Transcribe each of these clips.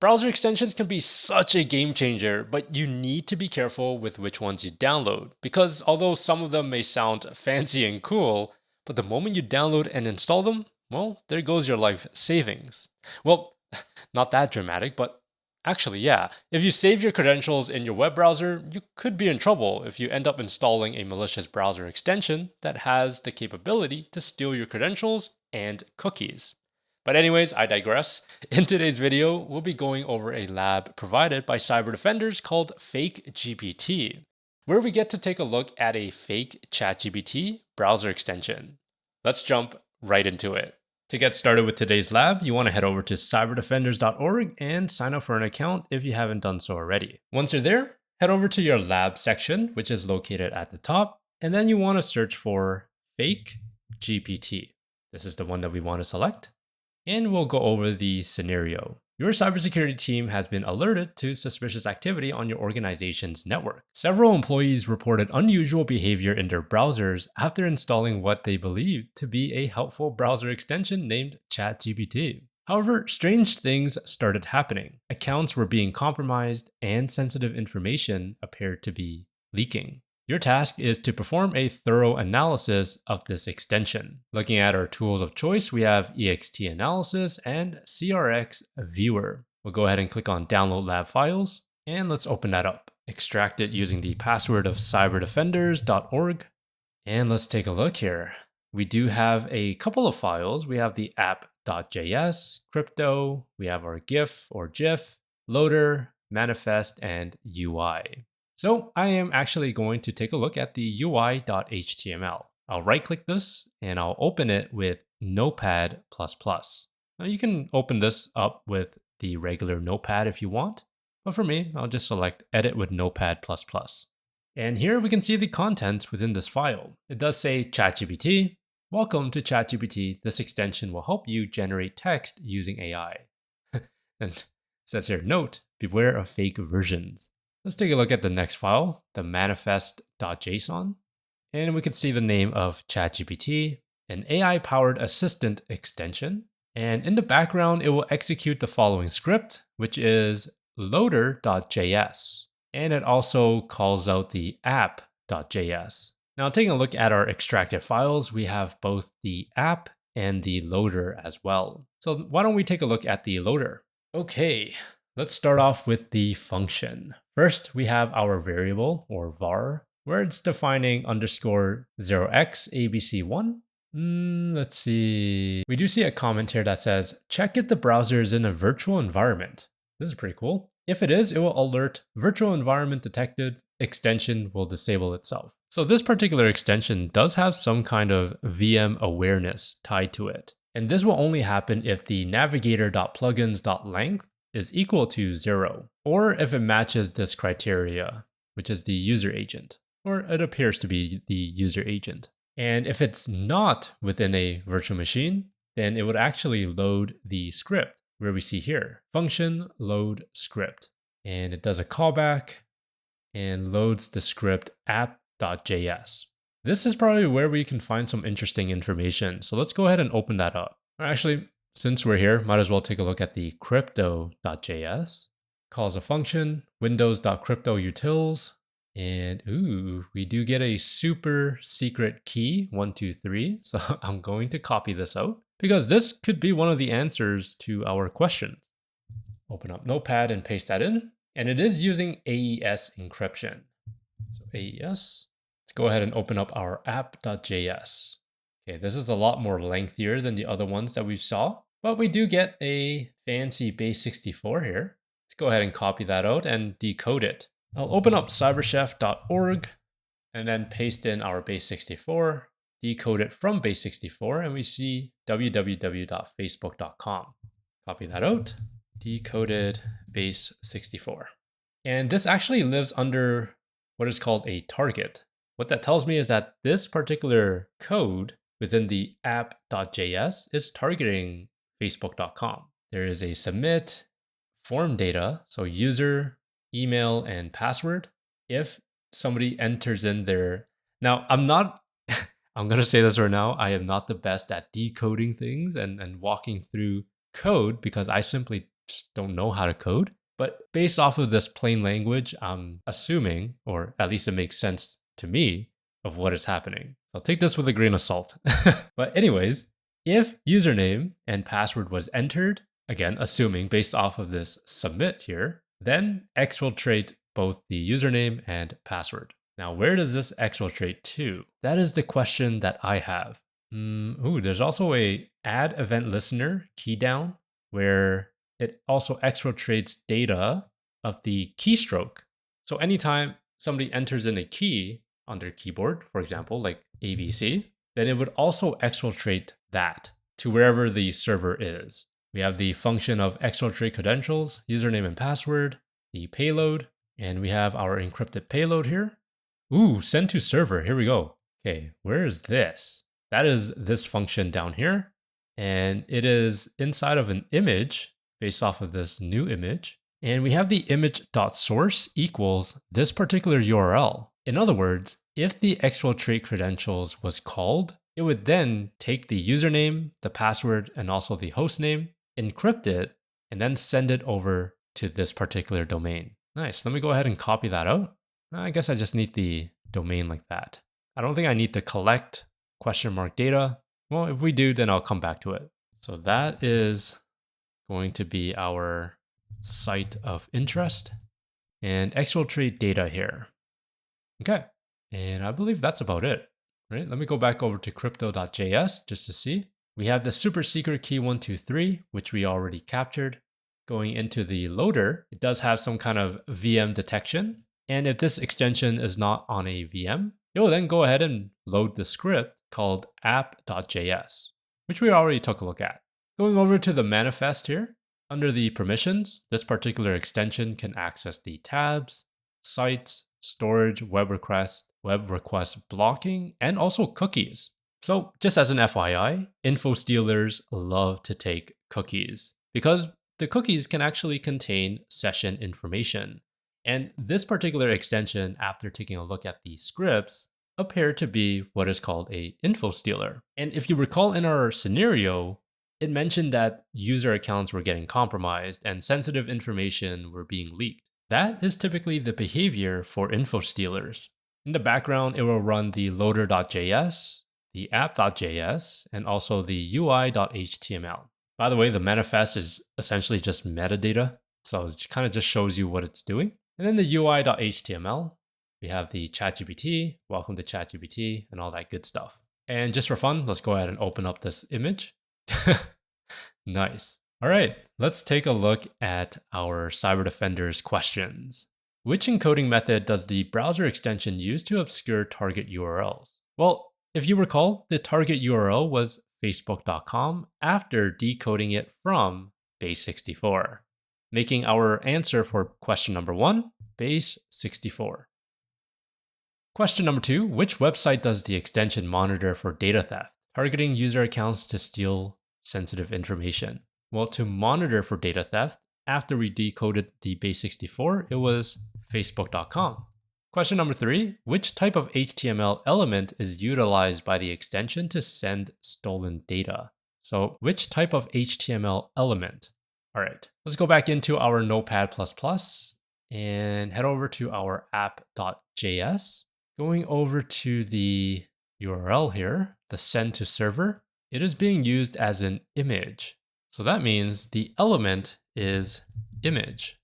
Browser extensions can be such a game changer, but you need to be careful with which ones you download, because although some of them may sound fancy and cool, but the moment you download and install them, well, there goes your life savings. Well, not that dramatic, but actually, yeah. If you save your credentials in your web browser, you could be in trouble if you end up installing a malicious browser extension that has the capability to steal your credentials and cookies. But anyways, I digress. In today's video, we'll be going over a lab provided by cyber defenders called FakeGPT, where we get to take a look at a fake ChatGPT browser extension. Let's jump right into it. To get started with today's lab, you want to head over to cyberdefenders.org and sign up for an account if you haven't done so already. Once you're there, head over to your lab section, which is located at the top, and then you want to search for FakeGPT. This is the one that we want to select. And we'll go over the scenario. Your cybersecurity team has been alerted to suspicious activity on your organization's network. Several employees reported unusual behavior in their browsers after installing what they believed to be a helpful browser extension named ChatGPT. However, strange things started happening. Accounts were being compromised and sensitive information appeared to be leaking. Your task is to perform a thorough analysis of this extension. Looking at our tools of choice, we have EXT Analysis and CRX Viewer. We'll go ahead and click on Download Lab Files, and let's open that up. Extract it using the password of cyberdefenders.org. And let's take a look here. We do have a couple of files. We have the app.js, crypto, we have our GIF or GIF, loader, manifest, and UI. So I am actually going to take a look at the UI.html. I'll right-click this and I'll open it with Notepad++. Now you can open this up with the regular Notepad if you want, but for me, I'll just select Edit with Notepad++. And here we can see the contents within this file. It does say ChatGPT. Welcome to ChatGPT. This extension will help you generate text using AI. And it says here, note, beware of fake versions. Let's take a look at the next file, the manifest.json. And we can see the name of ChatGPT, an AI-powered assistant extension. And in the background, it will execute the following script, which is loader.js. And it also calls out the app.js. Now, taking a look at our extracted files, we have both the app and the loader as well. So why don't we take a look at the loader? Okay, let's start off with the function. First, we have our variable or var, where it's defining _0xabc1. Let's see. We do see a comment here that says, check if the browser is in a virtual environment. This is pretty cool. If it is, it will alert virtual environment detected, extension will disable itself. So this particular extension does have some kind of VM awareness tied to it. And this will only happen if the navigator.plugins.length is equal to 0, or if it matches this criteria, which is the user agent, or it appears to be the user agent. And if it's not within a virtual machine, then it would actually load the script where we see here, function load script. And it does a callback and loads the script app.js. This is probably where we can find some interesting information. So let's go ahead and open that up. Actually, since we're here, might as well take a look at the crypto.js. Calls a function, windows.cryptoutils, and we do get a super secret key, 123. So I'm going to copy this out because this could be one of the answers to our questions. Open up Notepad and paste that in, and it is using AES encryption. So AES, let's go ahead and open up our app.js. Okay, this is a lot more lengthier than the other ones that we saw, but we do get a fancy base 64 here. Let's go ahead and copy that out and decode it. I'll open up cyberchef.org and then paste in our base 64, decode it from base 64, and we see www.facebook.com. Copy that out, decoded base 64. And this actually lives under what is called a target. What that tells me is that this particular code within the app.js is targeting facebook.com. There is a submit form data, so user, email, and password. If somebody enters in their, now I'm going to say this right now, I am not the best at decoding things and walking through code because I simply just don't know how to code. But based off of this plain language, I'm assuming, or at least it makes sense to me, of what is happening. So I'll take this with a grain of salt. But anyways, if username and password was entered, again, assuming based off of this submit here, then exfiltrate both the username and password. Now, where does this exfiltrate to? That is the question that I have. There's also a add event listener key down where it also exfiltrates data of the keystroke. So anytime somebody enters in a key on their keyboard, for example, like ABC, then it would also exfiltrate that to wherever the server is. We have the function of exfiltrate credentials, username and password, the payload, and we have our encrypted payload here. Send to server, here we go. Okay, where is this? That is this function down here, and it is inside of an image based off of this new image. And we have the image.source equals this particular URL. In other words, if the exfiltrate credentials was called, it would then take the username, the password, and also the host name, encrypt it, and then send it over to this particular domain. Nice, let me go ahead and copy that out. I guess I just need the domain like that. I don't think I need to collect question mark data. Well, if we do, then I'll come back to it. So that is going to be our site of interest and exfiltrate data here. Okay, and I believe that's about it, right? Let me go back over to crypto.js just to see. We have the super secret key 123, which we already captured. Going into the loader, it does have some kind of VM detection. And if this extension is not on a VM, it will then go ahead and load the script called app.js, which we already took a look at. Going over to the manifest here, under the permissions, this particular extension can access the tabs, sites, storage, web request blocking, and also cookies. So just as an FYI, info stealers love to take cookies because the cookies can actually contain session information. And this particular extension, after taking a look at the scripts, appear to be what is called a info stealer. And if you recall in our scenario, it mentioned that user accounts were getting compromised and sensitive information were being leaked. That is typically the behavior for info stealers. In the background, it will run the loader.js, the app.js, and also the UI.html. By the way, the manifest is essentially just metadata, so it kind of just shows you what it's doing. And then the UI.html, we have the ChatGPT, welcome to ChatGPT, and all that good stuff. And just for fun, let's go ahead and open up this image. Nice. All right, let's take a look at our Cyber Defender's questions. Which encoding method does the browser extension use to obscure target URLs? Well, if you recall, the target URL was facebook.com after decoding it from base64, making our answer for question number 1, base64. Question number 2, which website does the extension monitor for data theft, targeting user accounts to steal sensitive information? Well, to monitor for data theft, after we decoded the base64, it was facebook.com. Question number 3, which type of HTML element is utilized by the extension to send stolen data? So which type of HTML element? All right, let's go back into our Notepad++ and head over to our app.js. Going over to the URL here, the send to server, it is being used as an image. So that means the element is image.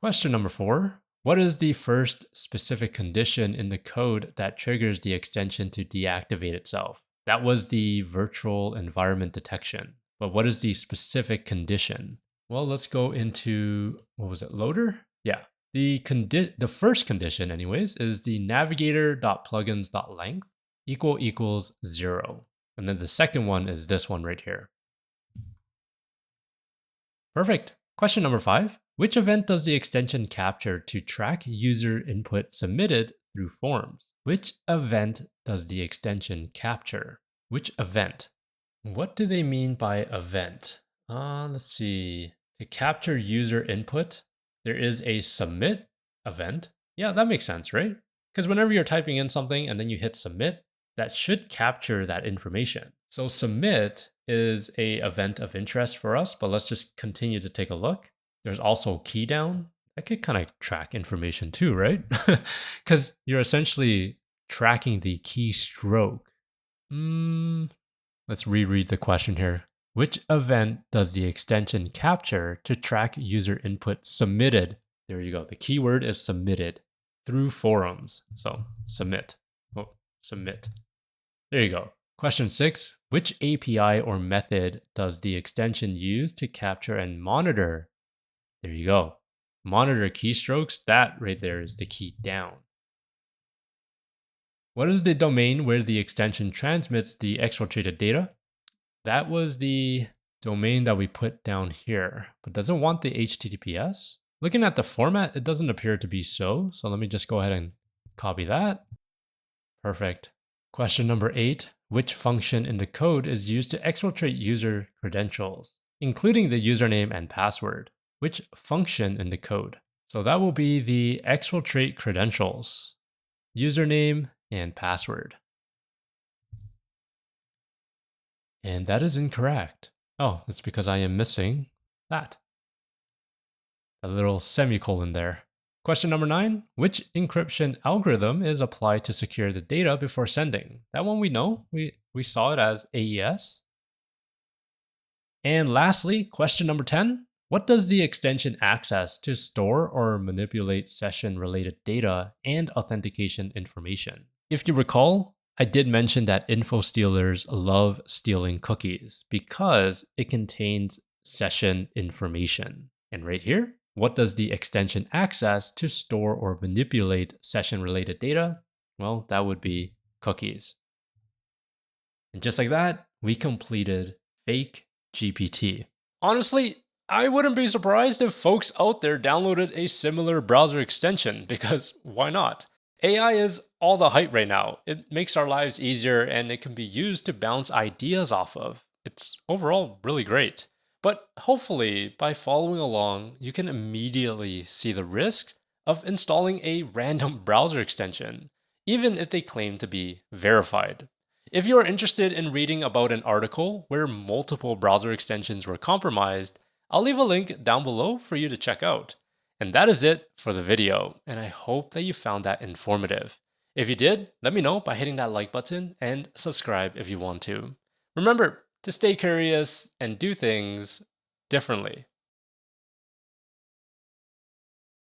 Question number 4, what is the first specific condition in the code that triggers the extension to deactivate itself? That was the virtual environment detection. But what is the specific condition? Well, let's go into, what was it, loader? Yeah. The first condition anyways is the navigator.plugins.length equals 0. And then the second one is this one right here. Perfect. Question number 5. Which event does the extension capture to track user input submitted through forms? Which event does the extension capture? Which event? What do they mean by event? Let's see. To capture user input, there is a submit event. Yeah, that makes sense, right? Because whenever you're typing in something and then you hit submit, that should capture that information. So submit is a event of interest for us, but let's just continue to take a look. There's also key down. That could kind of track information too, right? Because you're essentially tracking the keystroke. Let's reread the question here. Which event does the extension capture to track user input submitted? There you go. The keyword is submitted through forums. So submit. Oh, submit. There you go. Question 6. Which API or method does the extension use to capture and monitor? There you go. Monitor keystrokes. That right there is the key down. What is the domain where the extension transmits the exfiltrated data? That was the domain that we put down here, but does it want the HTTPS? Looking at the format, it doesn't appear to be so. So let me just go ahead and copy that. Perfect. Question number 8. Which function in the code is used to exfiltrate user credentials, including the username and password? Which function in the code? So that will be the exfiltrate credentials, username, and password. And that is incorrect. Oh, it's because I am missing that. A little semicolon there. Question number 9. Which encryption algorithm is applied to secure the data before sending? That one we know. We saw it as AES. And lastly, question number 10. What does the extension access to store or manipulate session-related data and authentication information? If you recall, I did mention that info stealers love stealing cookies because it contains session information. And right here, what does the extension access to store or manipulate session-related data? Well, that would be cookies. And just like that, we completed FakeGPT. Honestly, I wouldn't be surprised if folks out there downloaded a similar browser extension, because why not? AI is all the hype right now. It makes our lives easier and it can be used to bounce ideas off of. It's overall really great. But hopefully, by following along, you can immediately see the risks of installing a random browser extension, even if they claim to be verified. If you are interested in reading about an article where multiple browser extensions were compromised, I'll leave a link down below for you to check out. And that is it for the video, and I hope that you found that informative. If you did, let me know by hitting that like button and subscribe if you want to. Remember to stay curious and do things differently.